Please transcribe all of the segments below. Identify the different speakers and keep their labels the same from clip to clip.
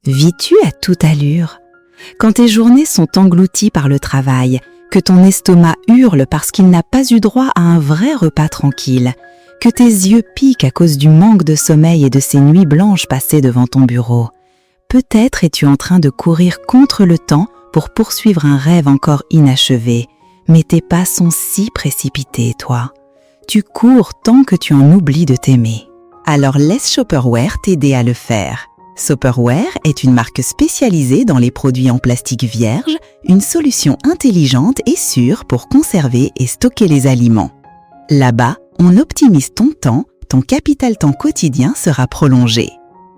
Speaker 1: Vis-tu à toute allure? Quand tes journées sont englouties par le travail, que ton estomac hurle parce qu'il n'a pas eu droit à un vrai repas tranquille, que tes yeux piquent à cause du manque de sommeil et de ces nuits blanches passées devant ton bureau, peut-être es-tu en train de courir contre le temps pour poursuivre un rêve encore inachevé, mais tes pas sont si précipités, toi. Tu cours tant que tu en oublies de t'aimer. Alors laisse Shopperware t'aider à le faire. Shopperware est une marque spécialisée dans les produits en plastique vierge, une solution intelligente et sûre pour conserver et stocker les aliments. Là-bas, on optimise ton temps, ton capital temps quotidien sera prolongé.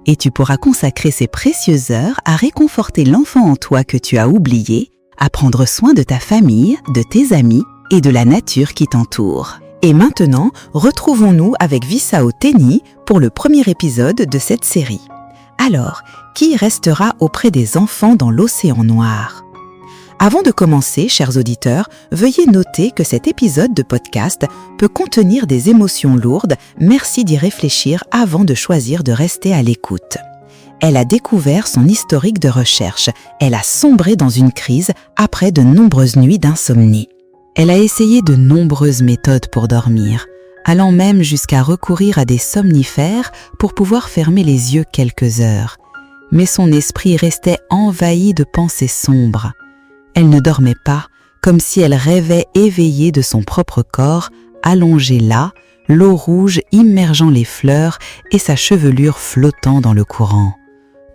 Speaker 1: Et tu pourras consacrer ces précieuses heures à réconforter l'enfant en toi que tu as oublié, à prendre soin de ta famille, de tes amis et de la nature qui t'entoure. Et maintenant, retrouvons-nous avec Visao Tenny pour le premier épisode de cette série. Alors, qui restera auprès des enfants dans l'océan noir? Avant de commencer, chers auditeurs, veuillez noter que cet épisode de podcast peut contenir des émotions lourdes. Merci d'y réfléchir avant de choisir de rester à l'écoute. Elle a découvert son historique de recherche. Elle a sombré dans une crise après de nombreuses nuits d'insomnie. Elle a essayé de nombreuses méthodes pour dormir, allant même jusqu'à recourir à des somnifères pour pouvoir fermer les yeux quelques heures. Mais son esprit restait envahi de pensées sombres. Elle ne dormait pas, comme si elle rêvait éveillée de son propre corps, allongé là, l'eau rouge immergeant les fleurs et sa chevelure flottant dans le courant.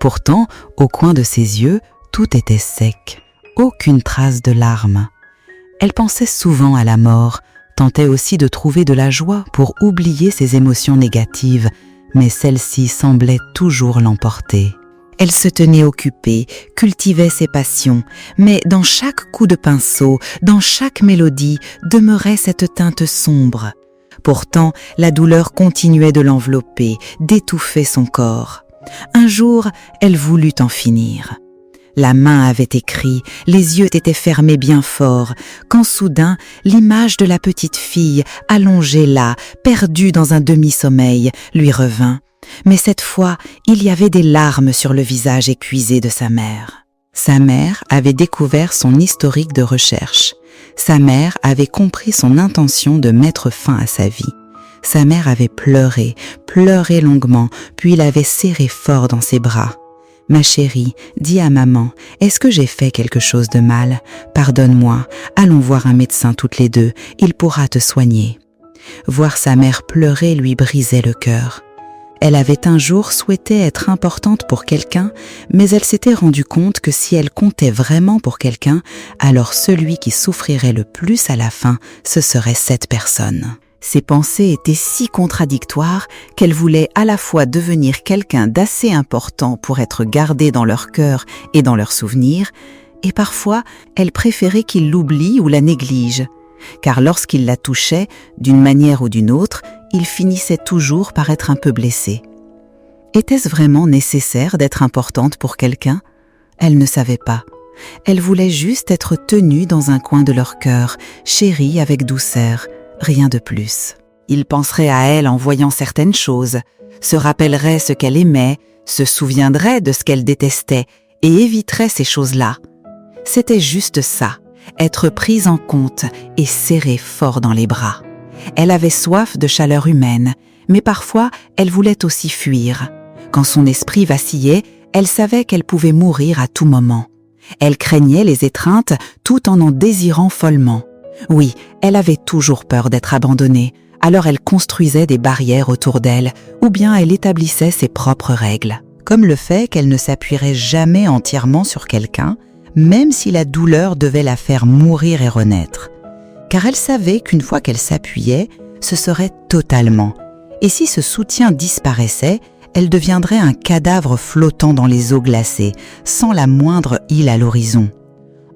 Speaker 1: Pourtant, au coin de ses yeux, tout était sec, aucune trace de larmes. Elle pensait souvent à la mort, tentait aussi de trouver de la joie pour oublier ses émotions négatives, mais celle-ci semblait toujours l'emporter. Elle se tenait occupée, cultivait ses passions, mais dans chaque coup de pinceau, dans chaque mélodie, demeurait cette teinte sombre. Pourtant, la douleur continuait de l'envelopper, d'étouffer son corps. Un jour, elle voulut en finir. La main avait écrit, les yeux étaient fermés bien fort, quand soudain, l'image de la petite fille, allongée là, perdue dans un demi-sommeil, lui revint. Mais cette fois, il y avait des larmes sur le visage épuisé de sa mère. Sa mère avait découvert son historique de recherche. Sa mère avait compris son intention de mettre fin à sa vie. Sa mère avait pleuré longuement, puis l'avait serré fort dans ses bras. « Ma chérie, dis à maman, est-ce que j'ai fait quelque chose de mal? Pardonne-moi, allons voir un médecin toutes les deux, il pourra te soigner. » Voir sa mère pleurer lui brisait le cœur. Elle avait un jour souhaité être importante pour quelqu'un, mais elle s'était rendue compte que si elle comptait vraiment pour quelqu'un, alors celui qui souffrirait le plus à la fin, ce serait cette personne. Ses pensées étaient si contradictoires qu'elle voulait à la fois devenir quelqu'un d'assez important pour être gardé dans leur cœur et dans leurs souvenirs, et parfois elle préférait qu'il l'oublie ou la néglige, car lorsqu'il la touchait, d'une manière ou d'une autre, il finissait toujours par être un peu blessé. Était-ce vraiment nécessaire d'être importante pour quelqu'un? Elle ne savait pas. Elle voulait juste être tenue dans un coin de leur cœur, chérie avec douceur, rien de plus. Il penserait à elle en voyant certaines choses, se rappellerait ce qu'elle aimait, se souviendrait de ce qu'elle détestait et éviterait ces choses-là. C'était juste ça, être prise en compte et serrée fort dans les bras. Elle avait soif de chaleur humaine, mais parfois elle voulait aussi fuir. Quand son esprit vacillait, elle savait qu'elle pouvait mourir à tout moment. Elle craignait les étreintes tout en désirant follement. Oui, elle avait toujours peur d'être abandonnée, alors elle construisait des barrières autour d'elle, ou bien elle établissait ses propres règles, comme le fait qu'elle ne s'appuierait jamais entièrement sur quelqu'un, même si la douleur devait la faire mourir et renaître. Car elle savait qu'une fois qu'elle s'appuyait, ce serait totalement. Et si ce soutien disparaissait, elle deviendrait un cadavre flottant dans les eaux glacées, sans la moindre île à l'horizon.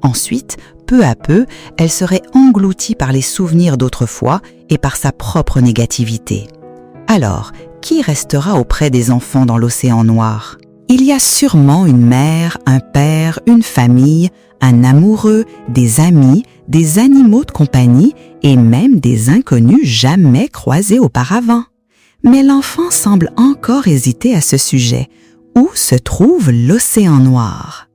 Speaker 1: Ensuite, peu à peu, elle serait engloutie par les souvenirs d'autrefois et par sa propre négativité. Alors, qui restera auprès des enfants dans l'océan noir? Il y a sûrement une mère, un père, une famille, un amoureux, des amis, des animaux de compagnie et même des inconnus jamais croisés auparavant. Mais l'enfant semble encore hésiter à ce sujet. Où se trouve l'océan noir?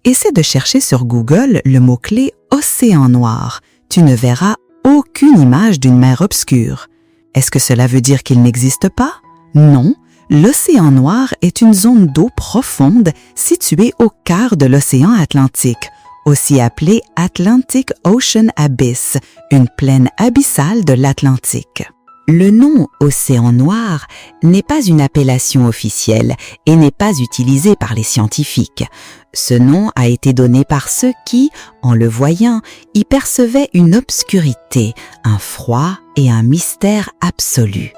Speaker 1: Essaie de chercher sur Google le mot-clé « océan noir ». Tu ne verras aucune image d'une mer obscure. Est-ce que cela veut dire qu'il n'existe pas? Non, l'océan noir est une zone d'eau profonde située au quart de l'océan Atlantique, aussi appelée Atlantic Ocean Abyss, une plaine abyssale de l'Atlantique. Le nom océan noir n'est pas une appellation officielle et n'est pas utilisé par les scientifiques. Ce nom a été donné par ceux qui, en le voyant, y percevaient une obscurité, un froid et un mystère absolu.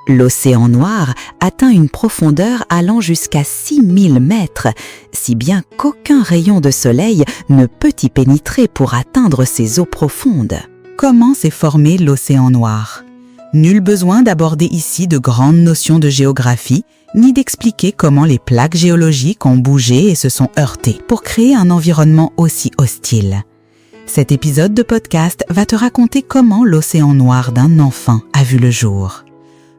Speaker 1: L'océan noir atteint une profondeur allant jusqu'à 6000 mètres, si bien qu'aucun rayon de soleil ne peut y pénétrer pour atteindre ces eaux profondes. Comment s'est formé l'océan noir? Nul besoin d'aborder ici de grandes notions de géographie, ni d'expliquer comment les plaques géologiques ont bougé et se sont heurtées pour créer un environnement aussi hostile. Cet épisode de podcast va te raconter comment l'océan noir d'un enfant a vu le jour.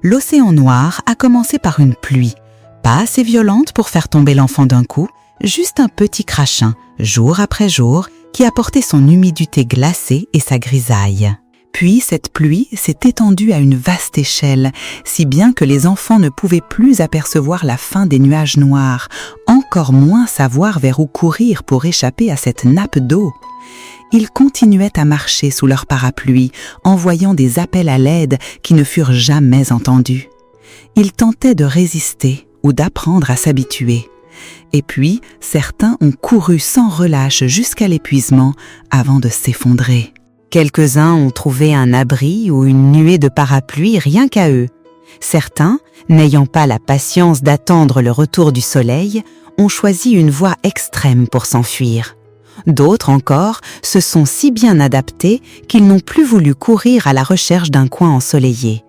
Speaker 1: L'océan noir a commencé par une pluie, pas assez violente pour faire tomber l'enfant d'un coup, juste un petit crachin, jour après jour, qui apportait son humidité glacée et sa grisaille. Puis cette pluie s'est étendue à une vaste échelle, si bien que les enfants ne pouvaient plus apercevoir la fin des nuages noirs, encore moins savoir vers où courir pour échapper à cette nappe d'eau. Ils continuaient à marcher sous leur parapluie, envoyant des appels à l'aide qui ne furent jamais entendus. Ils tentaient de résister ou d'apprendre à s'habituer. Et puis, certains ont couru sans relâche jusqu'à l'épuisement avant de s'effondrer. Quelques-uns ont trouvé un abri ou une nuée de parapluies rien qu'à eux. Certains, n'ayant pas la patience d'attendre le retour du soleil, ont choisi une voie extrême pour s'enfuir. D'autres encore se sont si bien adaptés qu'ils n'ont plus voulu courir à la recherche d'un coin ensoleillé.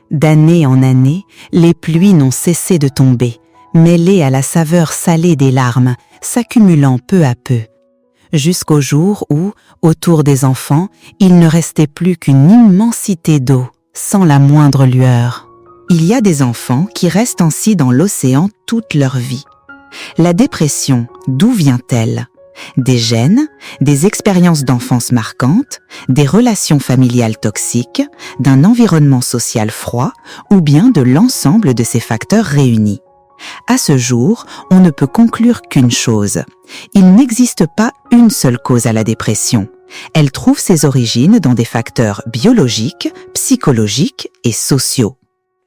Speaker 1: D'année en année, les pluies n'ont cessé de tomber, mêlées à la saveur salée des larmes, s'accumulant peu à peu. Jusqu'au jour où, autour des enfants, il ne restait plus qu'une immensité d'eau, sans la moindre lueur. Il y a des enfants qui restent ainsi dans l'océan toute leur vie. La dépression, d'où vient-elle? Des gènes, des expériences d'enfance marquantes, des relations familiales toxiques, d'un environnement social froid ou bien de l'ensemble de ces facteurs réunis. À ce jour, on ne peut conclure qu'une chose. Il n'existe pas une seule cause à la dépression. Elle trouve ses origines dans des facteurs biologiques, psychologiques et sociaux.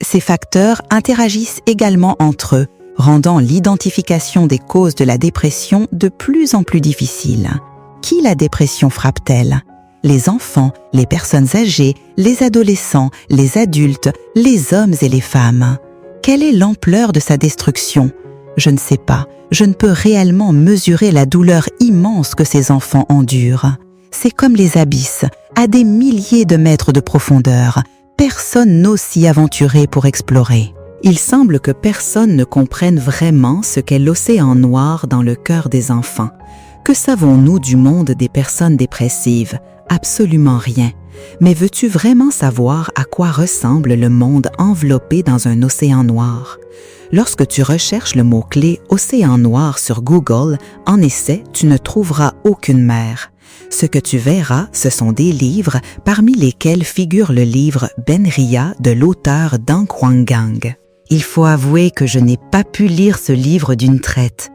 Speaker 1: Ces facteurs interagissent également entre eux, rendant l'identification des causes de la dépression de plus en plus difficile. Qui la dépression frappe-t-elle? Les enfants, les personnes âgées, les adolescents, les adultes, les hommes et les femmes. Quelle est l'ampleur de sa destruction? Je ne sais pas. Je ne peux réellement mesurer la douleur immense que ces enfants endurent. C'est comme les abysses, à des milliers de mètres de profondeur. Personne n'ose s'y aventurer pour explorer. Il semble que personne ne comprenne vraiment ce qu'est l'océan noir dans le cœur des enfants. Que savons-nous du monde des personnes dépressives? Absolument rien. Mais veux-tu vraiment savoir à quoi ressemble le monde enveloppé dans un océan noir? Lorsque tu recherches le mot-clé « océan noir » sur Google, en essai, tu ne trouveras aucune mer. Ce que tu verras, ce sont des livres, parmi lesquels figure le livre Benria de l'auteur Dan Kwangang. Il faut avouer que je n'ai pas pu lire ce livre d'une traite.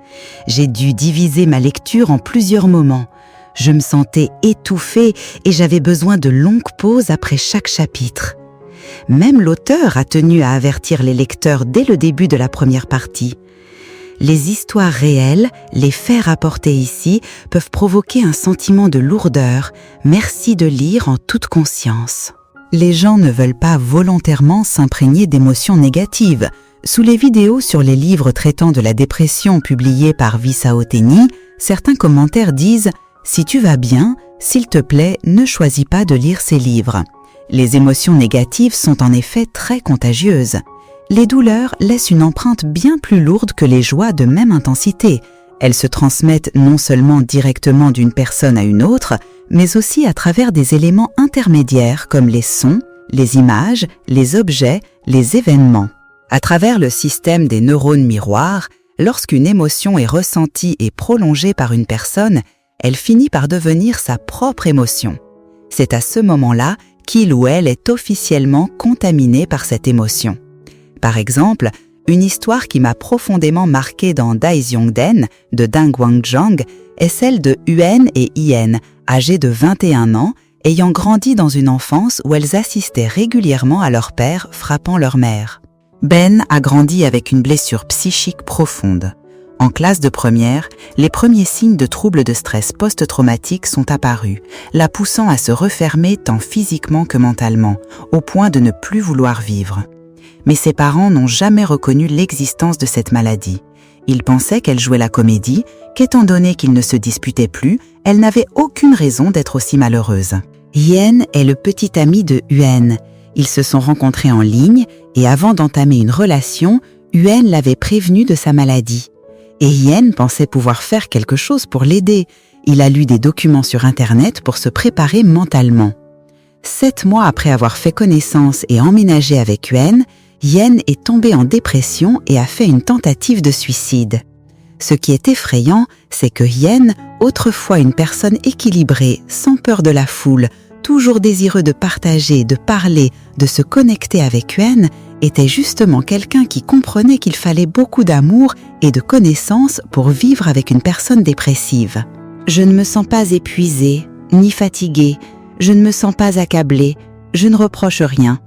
Speaker 1: J'ai dû diviser ma lecture en plusieurs moments. Je me sentais étouffée et j'avais besoin de longues pauses après chaque chapitre. Même l'auteur a tenu à avertir les lecteurs dès le début de la première partie. Les histoires réelles, les faits rapportés ici, peuvent provoquer un sentiment de lourdeur. Merci de lire en toute conscience. Les gens ne veulent pas volontairement s'imprégner d'émotions négatives. Sous les vidéos sur les livres traitant de la dépression publiées par Visaoteni, certains commentaires disent « Si tu vas bien, s'il te plaît, ne choisis pas de lire ces livres ». Les émotions négatives sont en effet très contagieuses. Les douleurs laissent une empreinte bien plus lourde que les joies de même intensité. Elles se transmettent non seulement directement d'une personne à une autre, mais aussi à travers des éléments intermédiaires comme les sons, les images, les objets, les événements. À travers le système des neurones miroirs, lorsqu'une émotion est ressentie et prolongée par une personne, elle finit par devenir sa propre émotion. C'est à ce moment-là qu'il ou elle est officiellement contaminé par cette émotion. Par exemple, une histoire qui m'a profondément marquée dans Daxiongden de Deng Wanzhang est celle de Yuan et Yen, âgées de 21 ans, ayant grandi dans une enfance où elles assistaient régulièrement à leur père frappant leur mère. Ben a grandi avec une blessure psychique profonde. En classe de première, les premiers signes de troubles de stress post-traumatique sont apparus, la poussant à se refermer tant physiquement que mentalement, au point de ne plus vouloir vivre. Mais ses parents n'ont jamais reconnu l'existence de cette maladie. Ils pensaient qu'elle jouait la comédie, qu'étant donné qu'ils ne se disputaient plus, elle n'avait aucune raison d'être aussi malheureuse. Yen est le petit ami de Yuan. Ils se sont rencontrés en ligne et avant d'entamer une relation, Yuan l'avait prévenu de sa maladie. Et Yen pensait pouvoir faire quelque chose pour l'aider. Il a lu des documents sur Internet pour se préparer mentalement. 7 mois après avoir fait connaissance et emménagé avec Yuan, Yen est tombé en dépression et a fait une tentative de suicide. Ce qui est effrayant, c'est que Yen, autrefois une personne équilibrée, sans peur de la foule, toujours désireux de partager, de parler, de se connecter avec Yuan, était justement quelqu'un qui comprenait qu'il fallait beaucoup d'amour et de connaissances pour vivre avec une personne dépressive. Je ne me sens pas épuisée, ni fatiguée, je ne me sens pas accablée, je ne reproche rien.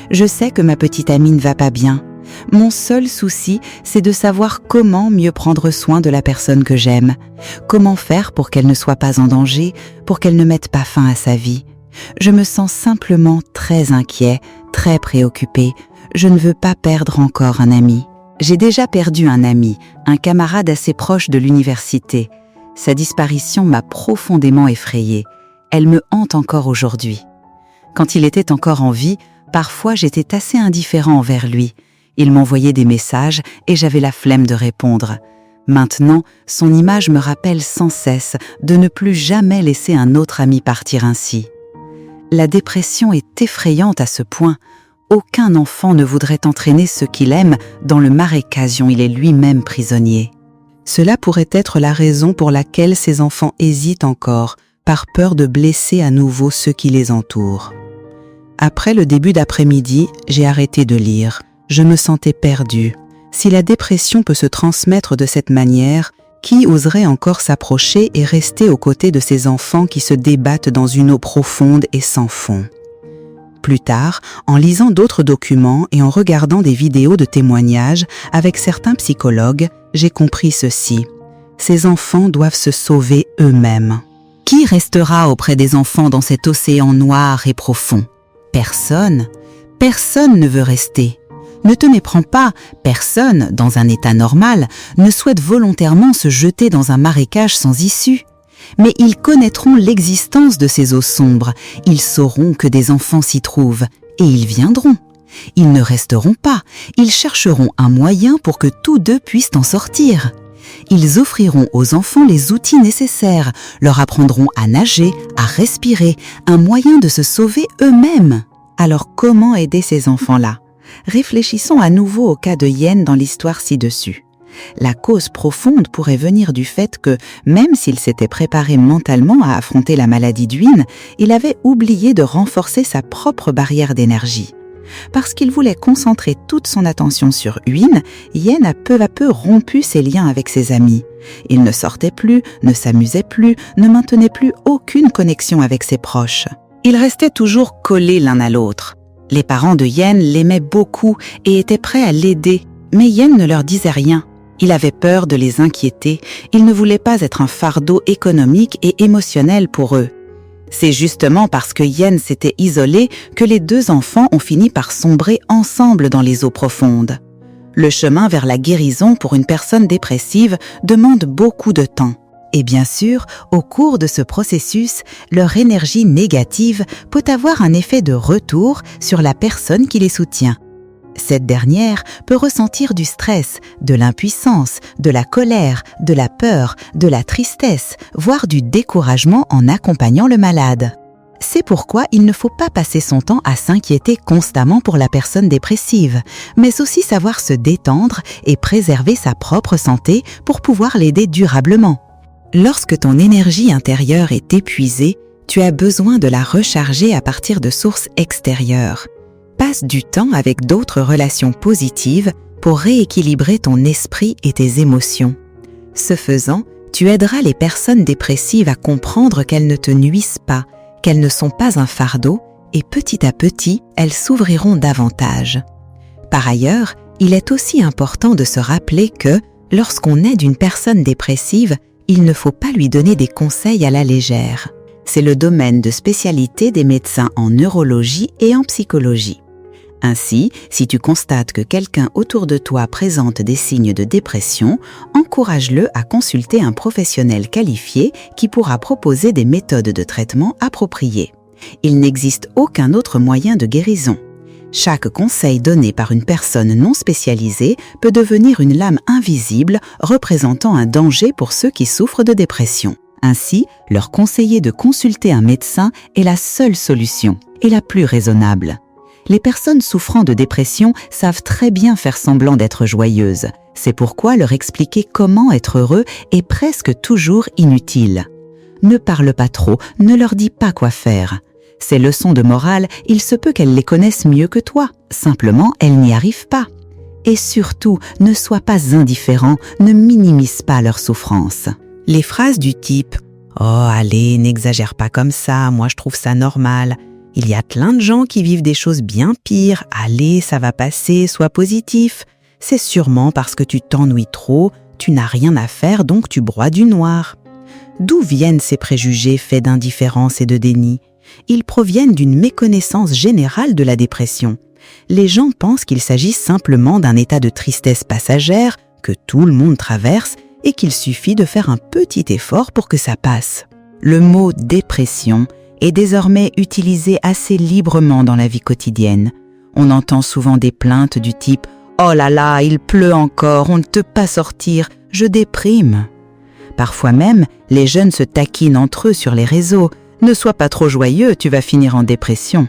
Speaker 1: Je sais que ma petite amie ne va pas bien. Mon seul souci, c'est de savoir comment mieux prendre soin de la personne que j'aime. Comment faire pour qu'elle ne soit pas en danger, pour qu'elle ne mette pas fin à sa vie. Je me sens simplement très inquiet, très préoccupé. Je ne veux pas perdre encore un ami. J'ai déjà perdu un ami, un camarade assez proche de l'université. Sa disparition m'a profondément effrayée. Elle me hante encore aujourd'hui. Quand il était encore en vie, parfois j'étais assez indifférent envers lui. Il m'envoyait des messages et j'avais la flemme de répondre. Maintenant, son image me rappelle sans cesse de ne plus jamais laisser un autre ami partir ainsi. La dépression est effrayante à ce point. Aucun enfant ne voudrait entraîner ceux qu'il aime dans le marécage où il est lui-même prisonnier. Cela pourrait être la raison pour laquelle ces enfants hésitent encore, par peur de blesser à nouveau ceux qui les entourent. Après le début d'après-midi, j'ai arrêté de lire. Je me sentais perdue. Si la dépression peut se transmettre de cette manière, qui oserait encore s'approcher et rester aux côtés de ces enfants qui se débattent dans une eau profonde et sans fond? Plus tard, en lisant d'autres documents et en regardant des vidéos de témoignages avec certains psychologues, j'ai compris ceci. Ces enfants doivent se sauver eux-mêmes. Qui restera auprès des enfants dans cet océan noir et profond? Personne. Personne ne veut rester. Ne te méprends pas, personne, dans un état normal, ne souhaite volontairement se jeter dans un marécage sans issue. Mais ils connaîtront l'existence de ces eaux sombres, ils sauront que des enfants s'y trouvent, et ils viendront. Ils ne resteront pas, ils chercheront un moyen pour que tous deux puissent en sortir. Ils offriront aux enfants les outils nécessaires, leur apprendront à nager, à respirer, un moyen de se sauver eux-mêmes. Alors comment aider ces enfants-là? Réfléchissons à nouveau au cas de Yen dans l'histoire ci-dessus. La cause profonde pourrait venir du fait que, même s'il s'était préparé mentalement à affronter la maladie d'Yun, il avait oublié de renforcer sa propre barrière d'énergie. Parce qu'il voulait concentrer toute son attention sur Yun, Yen a peu à peu rompu ses liens avec ses amis. Il ne sortait plus, ne s'amusait plus, ne maintenait plus aucune connexion avec ses proches. Ils restaient toujours collés l'un à l'autre. Les parents de Yen l'aimaient beaucoup et étaient prêts à l'aider, mais Yen ne leur disait rien. Il avait peur de les inquiéter, il ne voulait pas être un fardeau économique et émotionnel pour eux. C'est justement parce que Yen s'était isolé que les deux enfants ont fini par sombrer ensemble dans les eaux profondes. Le chemin vers la guérison pour une personne dépressive demande beaucoup de temps. Et bien sûr, au cours de ce processus, leur énergie négative peut avoir un effet de retour sur la personne qui les soutient. Cette dernière peut ressentir du stress, de l'impuissance, de la colère, de la peur, de la tristesse, voire du découragement en accompagnant le malade. C'est pourquoi il ne faut pas passer son temps à s'inquiéter constamment pour la personne dépressive, mais aussi savoir se détendre et préserver sa propre santé pour pouvoir l'aider durablement. Lorsque ton énergie intérieure est épuisée, tu as besoin de la recharger à partir de sources extérieures. Passe du temps avec d'autres relations positives pour rééquilibrer ton esprit et tes émotions. Ce faisant, tu aideras les personnes dépressives à comprendre qu'elles ne te nuisent pas, qu'elles ne sont pas un fardeau, et petit à petit, elles s'ouvriront davantage. Par ailleurs, il est aussi important de se rappeler que, lorsqu'on aide une personne dépressive, il ne faut pas lui donner des conseils à la légère. C'est le domaine de spécialité des médecins en neurologie et en psychologie. Ainsi, si tu constates que quelqu'un autour de toi présente des signes de dépression, encourage-le à consulter un professionnel qualifié qui pourra proposer des méthodes de traitement appropriées. Il n'existe aucun autre moyen de guérison. Chaque conseil donné par une personne non spécialisée peut devenir une lame invisible représentant un danger pour ceux qui souffrent de dépression. Ainsi, leur conseiller de consulter un médecin est la seule solution et la plus raisonnable. Les personnes souffrant de dépression savent très bien faire semblant d'être joyeuses. C'est pourquoi leur expliquer comment être heureux est presque toujours inutile. Ne parle pas trop, ne leur dis pas quoi faire. Ces leçons de morale, il se peut qu'elles les connaissent mieux que toi. Simplement, elles n'y arrivent pas. Et surtout, ne sois pas indifférent, ne minimise pas leur souffrance. Les phrases du type « Oh, allez, n'exagère pas comme ça, moi je trouve ça normal », il y a plein de gens qui vivent des choses bien pires. Allez, ça va passer, sois positif. C'est sûrement parce que tu t'ennuies trop, tu n'as rien à faire, donc tu broies du noir. D'où viennent ces préjugés faits d'indifférence et de déni? Ils proviennent d'une méconnaissance générale de la dépression. Les gens pensent qu'il s'agit simplement d'un état de tristesse passagère que tout le monde traverse et qu'il suffit de faire un petit effort pour que ça passe. Le mot « dépression » est désormais utilisé assez librement dans la vie quotidienne. On entend souvent des plaintes du type « Oh là là, il pleut encore, on ne peut pas sortir, je déprime ». Parfois même, les jeunes se taquinent entre eux sur les réseaux. « Ne sois pas trop joyeux, tu vas finir en dépression ».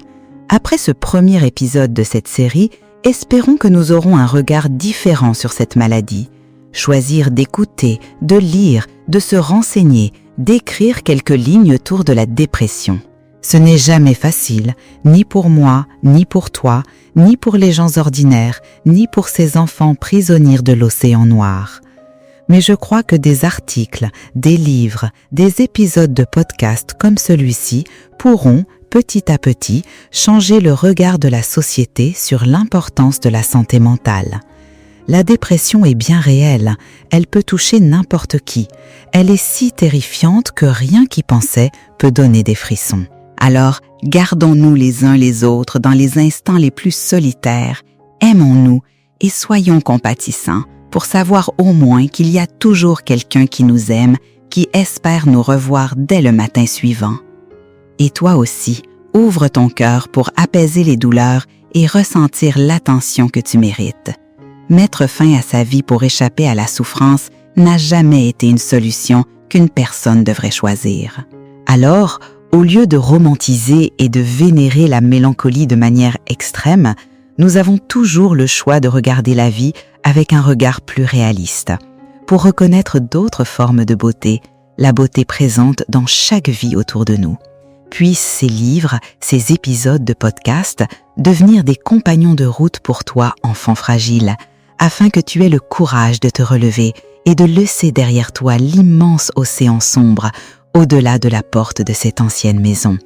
Speaker 1: Après ce premier épisode de cette série, espérons que nous aurons un regard différent sur cette maladie. Choisir d'écouter, de lire, de se renseigner, d'écrire quelques lignes autour de la dépression. Ce n'est jamais facile, ni pour moi, ni pour toi, ni pour les gens ordinaires, ni pour ces enfants prisonniers de l'océan noir. Mais je crois que des articles, des livres, des épisodes de podcast comme celui-ci pourront, petit à petit, changer le regard de la société sur l'importance de la santé mentale. La dépression est bien réelle, elle peut toucher n'importe qui. Elle est si terrifiante que rien qu'y penser peut donner des frissons. Alors, gardons-nous les uns les autres dans les instants les plus solitaires, aimons-nous et soyons compatissants pour savoir au moins qu'il y a toujours quelqu'un qui nous aime, qui espère nous revoir dès le matin suivant. Et toi aussi, ouvre ton cœur pour apaiser les douleurs et ressentir l'attention que tu mérites. Mettre fin à sa vie pour échapper à la souffrance n'a jamais été une solution qu'une personne devrait choisir. Alors, au lieu de romantiser et de vénérer la mélancolie de manière extrême, nous avons toujours le choix de regarder la vie avec un regard plus réaliste, pour reconnaître d'autres formes de beauté, la beauté présente dans chaque vie autour de nous. Puissent ces livres, ces épisodes de podcast devenir des compagnons de route pour toi, enfant fragile, afin que tu aies le courage de te relever et de laisser derrière toi l'immense océan sombre au-delà de la porte de cette ancienne maison.